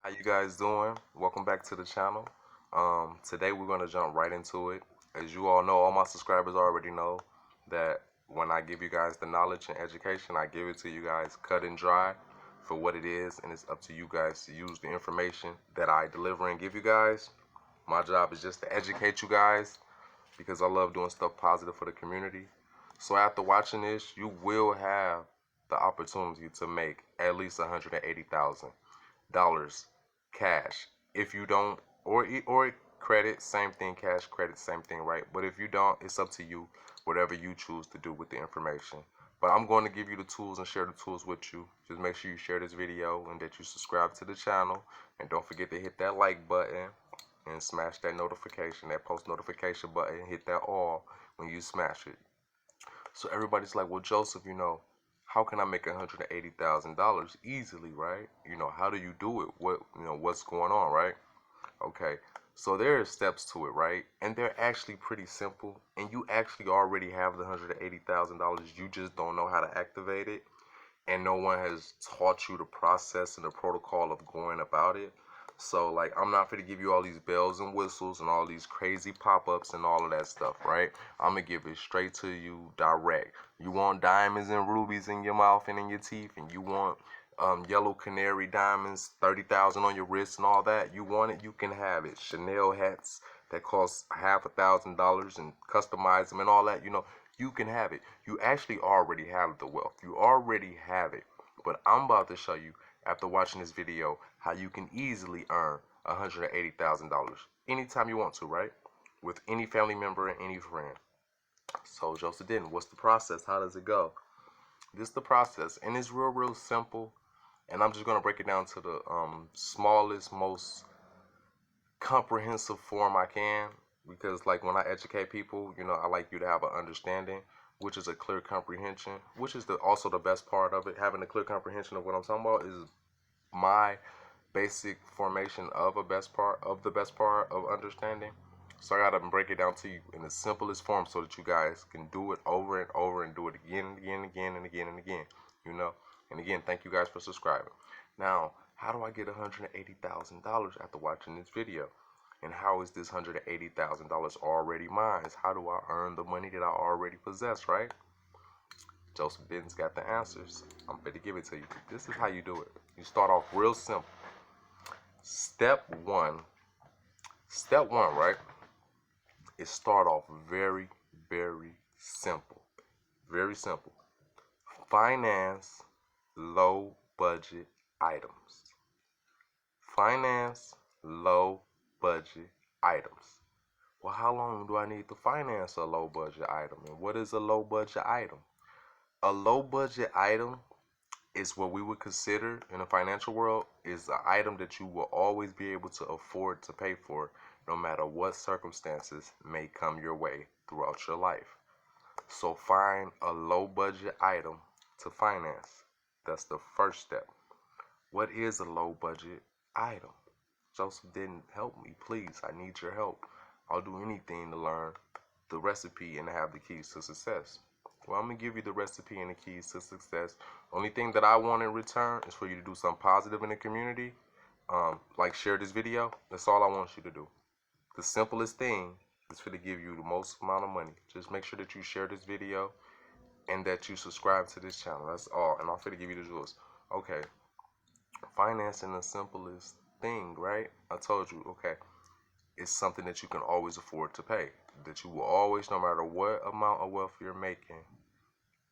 How you guys doing? Welcome back to the channel. Today we're gonna jump right into it. As you all know, all my subscribers already know that when I give you guys the knowledge and education, I give it to you guys cut and dry for what it is, and it's up to you guys to use the information that I deliver and give you guys. My job is just to educate you guys because I love doing stuff positive for the community. So after watching this, you will have the opportunity to make at least $180,000 cash. If you don't, or credit, same thing, cash, credit, same thing, right? But if you don't, it's up to you, whatever you choose to do with the information. But I'm going to give you the tools and share the tools with you. Just make sure you share this video and that you subscribe to the channel. And don't forget to hit that like button and smash that notification, that post notification button. Hit that all when you smash it. So everybody's like, well, Joseph, how can I make $180,000 easily, right? How do you do it? What's going on, right? Okay, so there are steps to it, right? And they're actually pretty simple. And you actually already have the $180,000. You just don't know how to activate it. And no one has taught you the process and the protocol of going about it. So, like, I'm not going to give you all these bells and whistles and all these crazy pop-ups and all of that stuff, right? I'm going to give it straight to you direct. You want diamonds and rubies in your mouth and in your teeth, and you want yellow canary diamonds, 30,000 on your wrist and all that. You want it, you can have it. Chanel hats that cost $1,000 and customize them and all that, you can have it. You actually already have the wealth. You already have it. But I'm about to show you, after watching this video, how you can easily earn $180,000 anytime you want to, right? With any family member and any friend. So, Joseph Denne, what's the process? How does it go? This is the process, and it's real simple. And I'm just going to break it down to the smallest, most comprehensive form I can. Because, like, when I educate people, I like you to have an understanding, which is a clear comprehension, which is also the best part of it. Having a clear comprehension of what I'm talking about is my basic formation of the best part of understanding. So I gotta break it down to you in the simplest form so that you guys can do it over and over and do it again and again and again and again and again. And again, thank you guys for subscribing. Now, how do I get $180,000 after watching this video? And how is this $180,000 already mine? How do I earn the money that I already possess, right? Joseph Denne's got the answers. I'm going to give it to you. This is how you do it. You start off real simple. Step one, right, is start off very simple. Very simple. Finance low budget items. Finance low budget items. Well, how long do I need to finance a low budget item? And what is a low budget item? A low budget item is what we would consider in the financial world is an item that you will always be able to afford to pay for no matter what circumstances may come your way throughout your life. So find a low budget item to finance. That's the first step. What is a low budget item? Joseph didn't help me. Please, I need your help. I'll do anything to learn the recipe and have the keys to success. Well, I'm going to give you the recipe and the keys to success. Only thing that I want in return is for you to do something positive in the community. Like share this video. That's all I want you to do. The simplest thing is for to give you the most amount of money. Just make sure that you share this video and that you subscribe to this channel. That's all. And I'm going to give you the rules. Okay. Financing the simplest thing, right? I told you, okay. It's something that you can always afford to pay. That you will always, no matter what amount of wealth you're making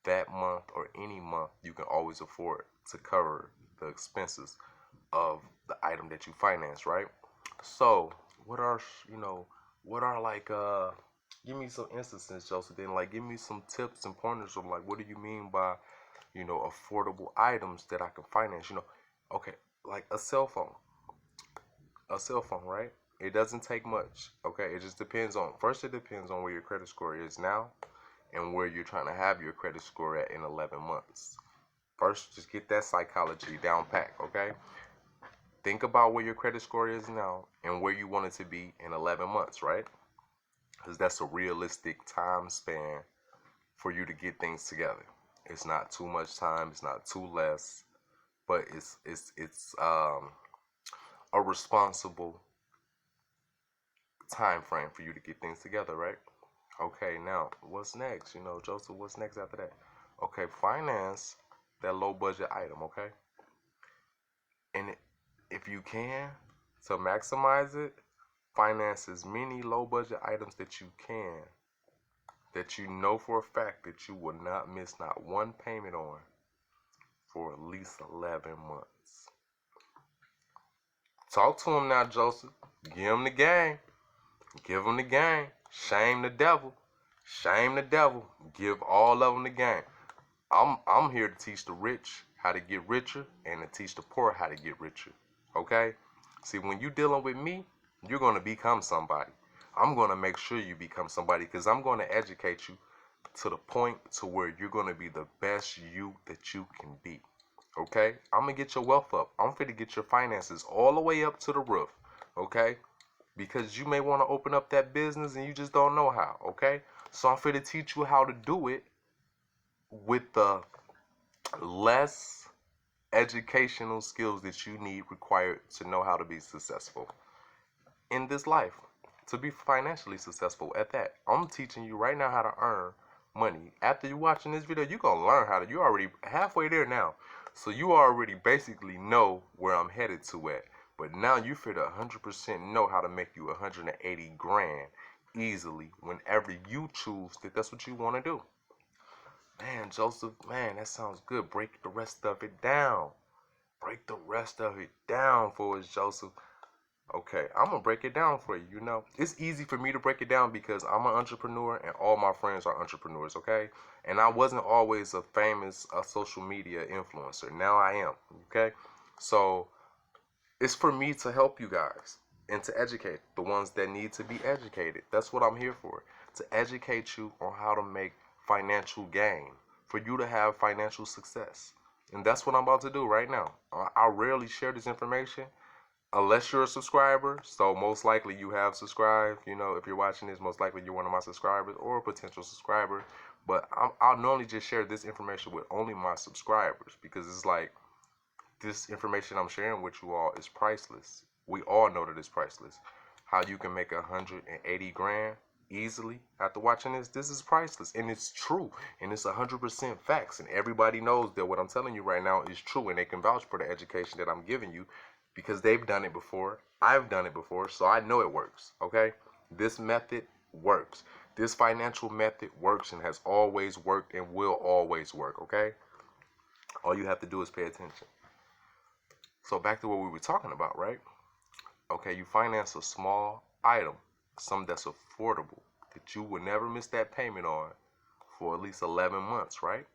that month or any month, you can always afford to cover the expenses of the item that you finance, right? So, what are like, give me some instances, Joseph, then like give me some tips and pointers of like, what do you mean by, affordable items that I can finance, okay, like a cell phone, right? It doesn't take much, okay? It just depends on, first it depends on where your credit score is now and where you're trying to have your credit score at in 11 months. First, just get that psychology down pat, okay? Think about where your credit score is now and where you want it to be in 11 months, right? Because that's a realistic time span for you to get things together. It's not too much time, it's not too less, but it's a responsible time frame for you to get things together, right? Okay, now what's next? Joseph, what's next after that? Okay, finance that low budget item, okay? And if you can, to maximize it, finance as many low budget items that you can, that you know for a fact that you will not miss not one payment on for at least 11 months. Talk to him now, Joseph. Give him the game. Give him the game. Shame the devil. Shame the devil. Give all of them the game. I'm here to teach the rich how to get richer and to teach the poor how to get richer. Okay? See, when you're dealing with me, you're going to become somebody. I'm going to make sure you become somebody because I'm going to educate you to the point to where you're going to be the best you that you can be. Okay? I'm going to get your wealth up. I'm going to get your finances all the way up to the roof. Okay? Because you may want to open up that business and you just don't know how. Okay? So I'm going to teach you how to do it with the less educational skills that you need required to know how to be successful in this life, to be financially successful at that. I'm teaching you right now how to earn money. After you watching this video, you're going to learn how to, you're already halfway there now. So you already basically know where I'm headed to at. But now you fit 100% know how to make you 180 grand easily whenever you choose that that's what you want to do. Man, Joseph, man, that sounds good. Break the rest of it down. Break the rest of it down for us, Joseph. Okay, I'm going to break it down for you, It's easy for me to break it down because I'm an entrepreneur and all my friends are entrepreneurs, okay? And I wasn't always a famous social media influencer. Now I am, okay? So it's for me to help you guys and to educate the ones that need to be educated. That's what I'm here for, to educate you on how to make financial gain, for you to have financial success. And that's what I'm about to do right now. I rarely share this information unless you're a subscriber. So most likely you have subscribed. If you're watching this, most likely you're one of my subscribers or a potential subscriber. But I'll normally just share this information with only my subscribers because it's like this information I'm sharing with you all is priceless. We all know that it's priceless. How you can make 180 grand easily after watching this is priceless, and it's true, and it's 100% facts, and everybody knows that what I'm telling you right now is true, and they can vouch for the education that I'm giving you because they've done it before. I've done it before, so I know it works. Okay, this method works. This financial method works and has always worked and will always work. Okay, all you have to do is pay attention. So back to what we were talking about, right? Okay, you finance a small item, something that's affordable, that you will never miss that payment on for at least 11 months, right?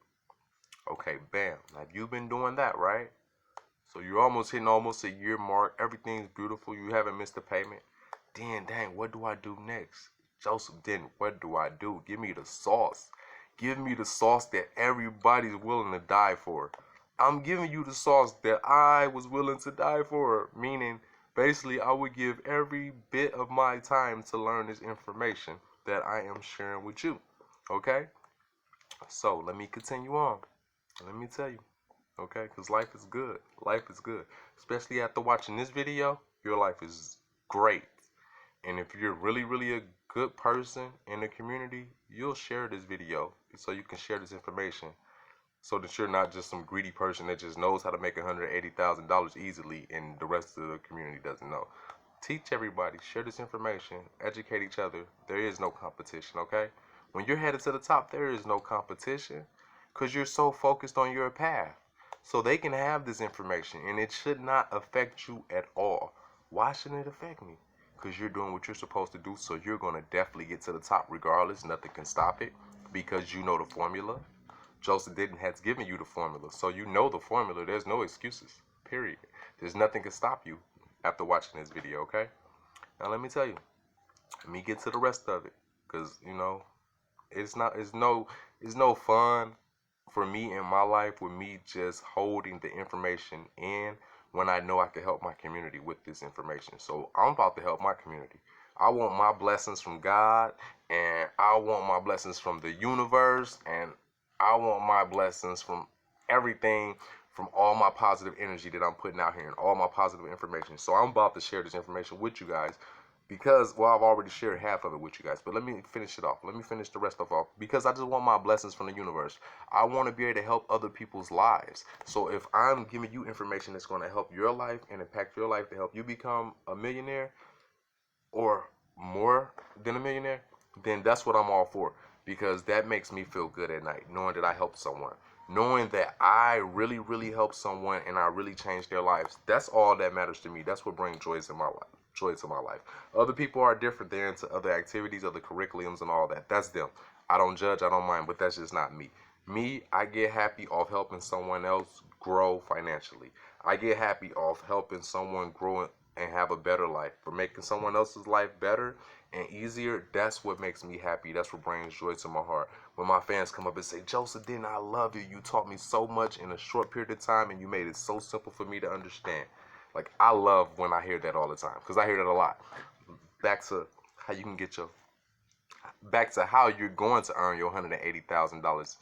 Okay, bam. Now you've been doing that, right? So you're almost hitting almost a year mark. Everything's beautiful. You haven't missed a payment. Then, dang, what do I do next? Joseph, then what do I do? Give me the sauce. Give me the sauce that everybody's willing to die for. I'm giving you the sauce that I was willing to die for, meaning basically I would give every bit of my time to learn this information that I am sharing with you. Okay? So let me continue on. Let me tell you. Okay? Because life is good. Life is good. Especially after watching this video, your life is great. And if you're really, really a good person in the community, you'll share this video so you can share this information so that you're not just some greedy person that just knows how to make $180,000 easily and the rest of the community doesn't know. Teach everybody, share this information, educate each other. There is no competition, okay? When you're headed to the top, there is no competition because you're so focused on your path. So they can have this information and it should not affect you at all. Why shouldn't it affect me? Because you're doing what you're supposed to do, so you're going to definitely get to the top regardless. Nothing can stop it because you know the formula. Joseph has given you the formula, so you know the formula. There's no excuses, period. There's nothing can stop you after watching this video, okay? Now let me tell you, let me get to the rest of it, because it's no fun for me in my life with me just holding the information in when I know I can help my community with this information. So I'm about to help my community. I want my blessings from God, and I want my blessings from the universe, and I want my blessings from everything from all my positive energy that I'm putting out here and all my positive information. So I'm about to share this information with you guys because, well, I've already shared half of it with you guys, but let me finish it off. Let me finish the rest off because I just want my blessings from the universe. I want to be able to help other people's lives. So if I'm giving you information that's going to help your life and impact your life to help you become a millionaire or more than a millionaire, then that's what I'm all for, because that makes me feel good at night, knowing that I helped someone, knowing that I really helped someone and I really changed their lives. That's all that matters to me. That's what brings joy to my life. Other people are different. They're into other activities, other curriculums and all that. That's them. I don't judge, I don't mind, but that's just not me. Me, I get happy off helping someone else grow financially. I get happy off helping someone grow and have a better life, for making someone else's life better and easier. That's what makes me happy. That's what brings joy to my heart. When my fans come up and say, Joseph, didn't I love you? You taught me so much in a short period of time and you made it so simple for me to understand. Like, I love when I hear that all the time, because I hear that a lot. Back to how you can get back to how you're going to earn your $180,000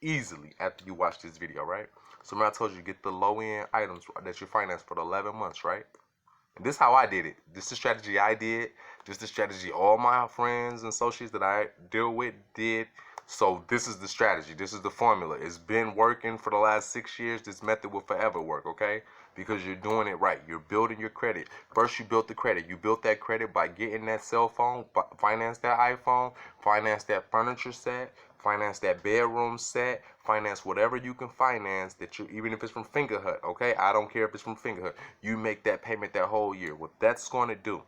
easily after you watch this video, right? So remember I told you, get the low end items that you finance for the 11 months, right? And this is how I did it. This is the strategy I did. This is the strategy all my friends and associates that I deal with did. So this is the strategy. This is the formula. It's been working for the last 6 years. This method will forever work, okay? Because you're doing it right. You're building your credit. First, you built the credit. You built that credit by getting that cell phone, finance that iPhone, finance that furniture set, finance that bedroom set, finance whatever you can finance that you, even if it's from Fingerhut, okay? I don't care if it's from Fingerhut. You make that payment that whole year. What that's going to do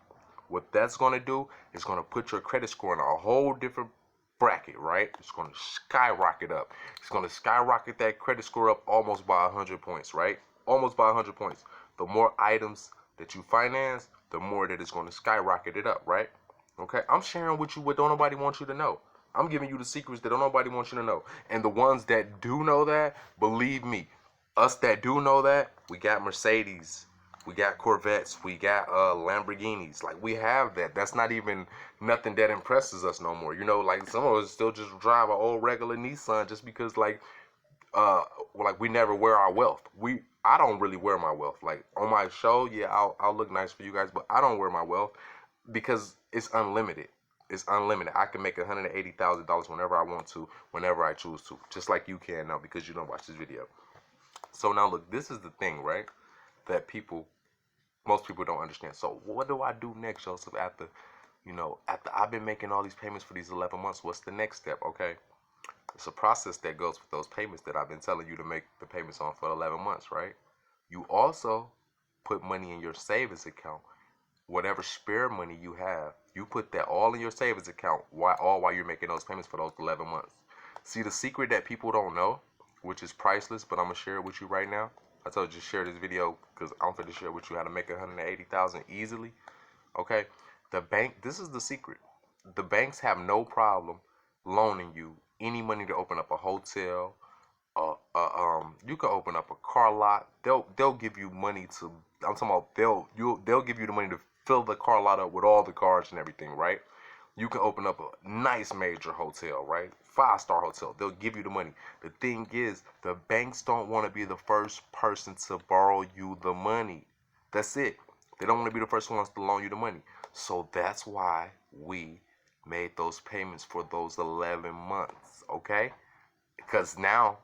is going to put your credit score in a whole different bracket, right? It's going to skyrocket up. It's going to skyrocket that credit score up almost by 100 points, right? Almost by 100 points. The more items that you finance, the more that it's going to skyrocket it up, right? Okay? I'm sharing with you what don't nobody want you to know. I'm giving you the secrets that don't nobody want you to know. And the ones that do know that, believe me, us that do know that, we got Mercedes, we got Corvettes, we got Lamborghinis. Like, we have that. That's not even nothing that impresses us no more. You know, like, some of us still just drive an old regular Nissan just because, like we never wear our wealth. I don't really wear my wealth. Like, on my show, yeah, I'll look nice for you guys, but I don't wear my wealth because it's unlimited. It's unlimited. I can make $180,000 whenever I want to, whenever I choose to, just like you can now because you don't watch this video. So now look, this is the thing, right? That most people don't understand. So what do I do next, Joseph? After I've been making all these payments for these 11 months, what's the next step? Okay, it's a process that goes with those payments that I've been telling you to make the payments on for 11 months, right? You also put money in your savings account. Whatever spare money you have, you put that all in your savings account while you're making those payments for those 11 months. See, the secret that people don't know, which is priceless, but I'm going to share it with you right now. I told you to share this video because I'm going to share with you how to make $180,000 easily. Okay? This is the secret. The banks have no problem loaning you any money to open up a hotel. You can open up a car lot. They'll give you money to. I'm talking about they'll give you the money to fill the car lot up with all the cars and everything, right? You can open up a nice major hotel, right? 5-star hotel. They'll give you the money. The thing is, the banks don't want to be the first person to borrow you the money. That's it. They don't want to be the first ones to loan you the money. So that's why we made those payments for those 11 months, okay? Because now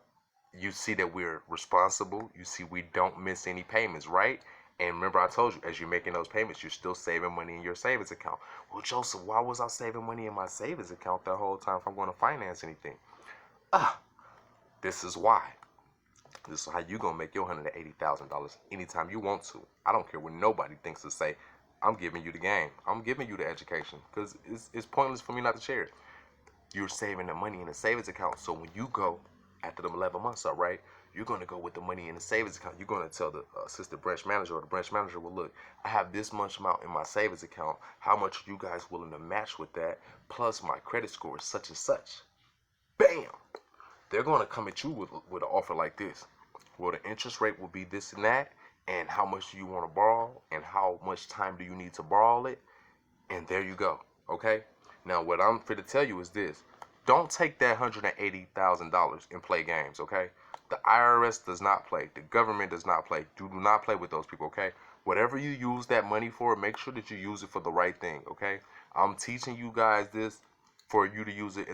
you see that we're responsible. You see we don't miss any payments, right? And remember, I told you, as you're making those payments, you're still saving money in your savings account. Well, Joseph, why was I saving money in my savings account that whole time if I'm going to finance anything? This is why. This is how you're going to make your $180,000 anytime you want to. I don't care what nobody thinks to say. I'm giving you the game. I'm giving you the education because it's pointless for me not to share it. You're saving the money in a savings account. So when you go after the 11 months up, right, you're going to go with the money in the savings account. You're going to tell the assistant branch manager, or the branch manager, well, look, I have this much amount in my savings account. How much are you guys willing to match with that? Plus my credit score is such and such. Bam! They're going to come at you with an offer like this. Well, the interest rate will be this and that. And how much do you want to borrow? And how much time do you need to borrow it? And there you go. Okay? Now, what I'm for to tell you is this. Don't take that $180,000 and play games, okay? The IRS does not play. The government does not play. Do not play with those people, okay? Whatever you use that money for, make sure that you use it for the right thing, okay? I'm teaching you guys this for you to use it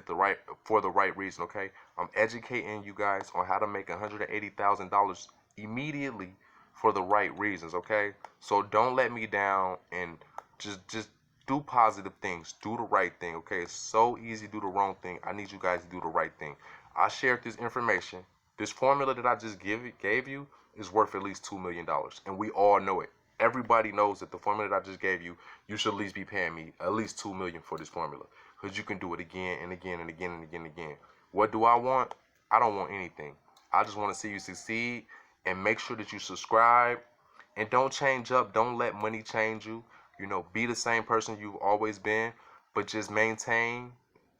for the right reason, okay? I'm educating you guys on how to make $180,000 immediately for the right reasons, okay? So don't let me down, and just do positive things. Do the right thing, okay? It's so easy to do the wrong thing. I need you guys to do the right thing. I shared this information. This formula that I just gave you is worth at least $2 million, and we all know it. Everybody knows that the formula that I just gave you, you should at least be paying me at least $2 million for this formula, because you can do it again and again and again and again and again. What do I want? I don't want anything. I just want to see you succeed, and make sure that you subscribe, and don't change up. Don't let money change you. You know, be the same person you've always been, but just maintain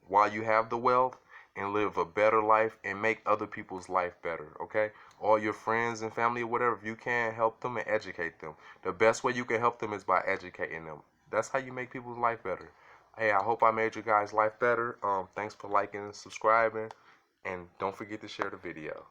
while you have the wealth, and live a better life and make other people's life better, okay? All your friends and family or whatever, if you can, help them and educate them. The best way you can help them is by educating them. That's how you make people's life better. Hey, I hope I made your guys' life better. Thanks for liking and subscribing, and don't forget to share the video.